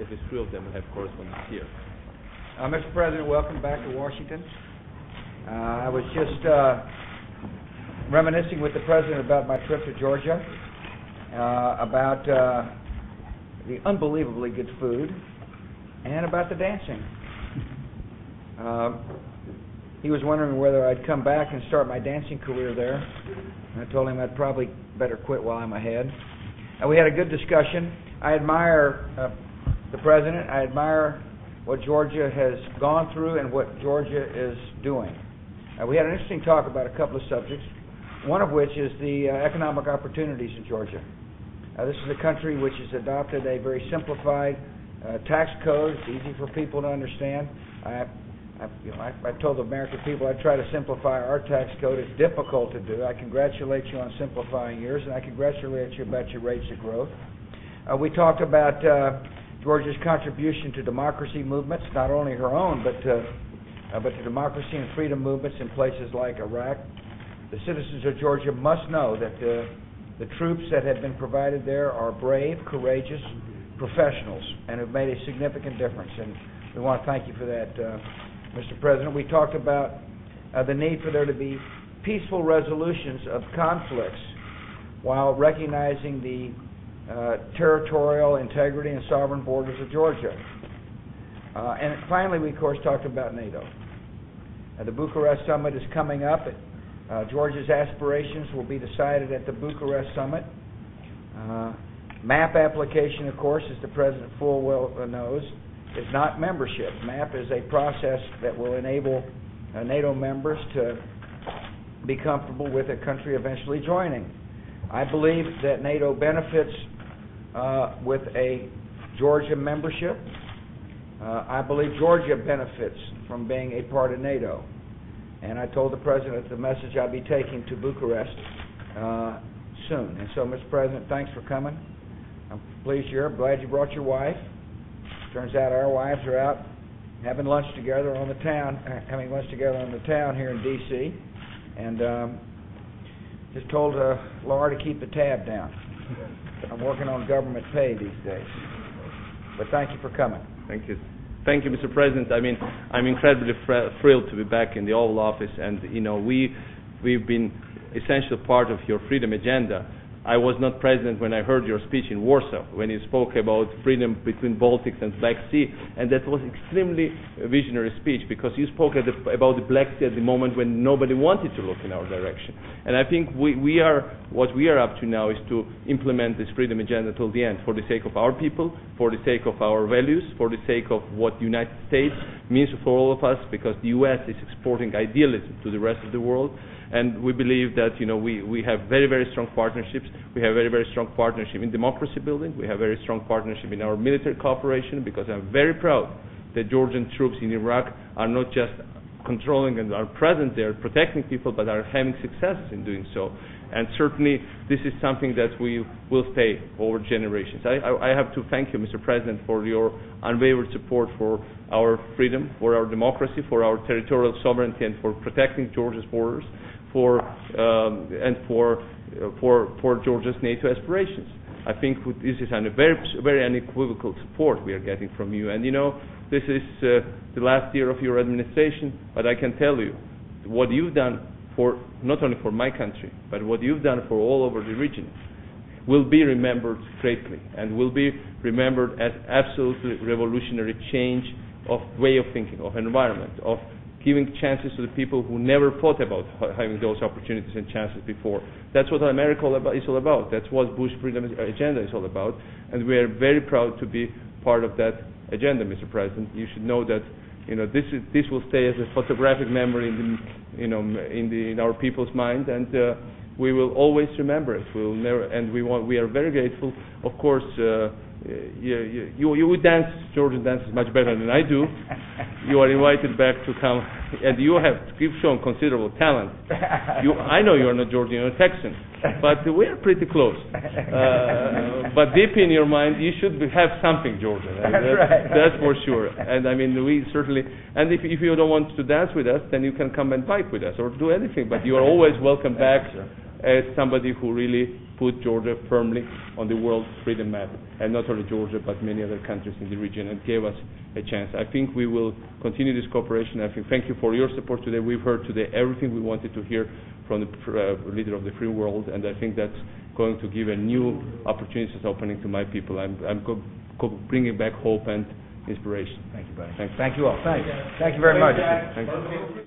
at least 3 of them have correspondents here. Mr. President, welcome back to Washington. I was just reminiscing with the President about my trip to Georgia, about the unbelievably good food, and about the dancing. He was wondering whether I'd come back and start my dancing career there. I told him I'd probably better quit while I'm ahead. We had a good discussion. I admire the President. I admire what Georgia has gone through and what Georgia is doing. We had an interesting talk about a couple of subjects, one of which is the economic opportunities in Georgia. This is a country which has adopted a very simplified tax code. It's easy for people to understand. I told the American people I'd try to simplify our tax code. It's difficult to do. I congratulate you on simplifying yours, and I congratulate you about your rates of growth. We talked about Georgia's contribution to democracy movements, not only her own, but to democracy and freedom movements in places like Iraq. The citizens of Georgia must know that the troops that have been provided there are brave, courageous professionals and have made a significant difference, and we want to thank you for that, Mr. President. We talked about the need for there to be peaceful resolutions of conflicts while recognizing the territorial integrity and sovereign borders of Georgia. And finally, we, of course, talked about NATO. The Bucharest Summit is coming up. Georgia's aspirations will be decided at the Bucharest Summit. MAP application, of course, as the President full well knows, is not membership. MAP is a process that will enable NATO members to be comfortable with a country eventually joining. I believe that NATO benefits with a Georgia membership. I believe Georgia benefits from being a part of NATO. And I told the President the message I'll be taking to Bucharest soon. And so, Mr. President, thanks for coming. I'm pleased you're here. I'm glad you brought your wife. Turns out our wives are out having lunch together on the town, here in D.C. And just told Laura to keep the tab down. I'm working on government pay these days. But thank you for coming. Thank you. Thank you, Mr. President. I mean, I'm incredibly thrilled to be back in the Oval Office, and we've been essential part of your freedom agenda. I was not president when I heard your speech in Warsaw, when you spoke about freedom between Baltics and Black Sea, and that was extremely visionary speech because you spoke about the Black Sea at the moment when nobody wanted to look in our direction. And I think what we are up to now is to implement this freedom agenda till the end, for the sake of our people, for the sake of our values, for the sake of what the United States means for all of us, because the U.S. is exporting idealism to the rest of the world. And we believe that we have very, very strong partnerships. We have very, very strong partnership in democracy building. We have very strong partnership in our military cooperation, because I'm very proud that Georgian troops in Iraq are not just controlling and are present there, protecting people, but are having successes in doing so. And certainly this is something that we will stay over generations. I have to thank you, Mr. President, for your unwavering support for our freedom, for our democracy, for our territorial sovereignty, and for protecting Georgia's borders, for Georgia's NATO aspirations. I think this is a very, very unequivocal support we are getting from you. And this is the last year of your administration, but I can tell you what you've done for not only for my country, but what you've done for all over the region will be remembered greatly, and will be remembered as absolutely revolutionary change of way of thinking, of environment, of giving chances to the people who never thought about having those opportunities and chances before. That's what America is all about. That's what Bush Freedom Agenda is all about, and we are very proud to be part of that agenda, Mr. President. You should know that this will stay as a photographic memory in our people's mind, and we will always remember it. We will never, and we are very grateful. Of course, you dance Georgian dances much better than I do. You are invited back to come, and you've shown considerable talent. I know you are not Georgian, you're a Texan, but we are pretty close. But deep in your mind, you should have something Georgian. That's for sure. And I mean, we certainly. And if you don't want to dance with us, then you can come and bike with us or do anything. But you are always welcome back as somebody who really put Georgia firmly on the world freedom map, and not only Georgia but many other countries in the region, and gave us a chance. I think we will continue this cooperation. I think thank you for your support today. We've heard today everything we wanted to hear from the leader of the free world, and I think that's going to give a new opportunities opening to my people. I'm bringing back hope and inspiration. Thank you, buddy. Thanks. Thank you all. Thank you very much. Thank you.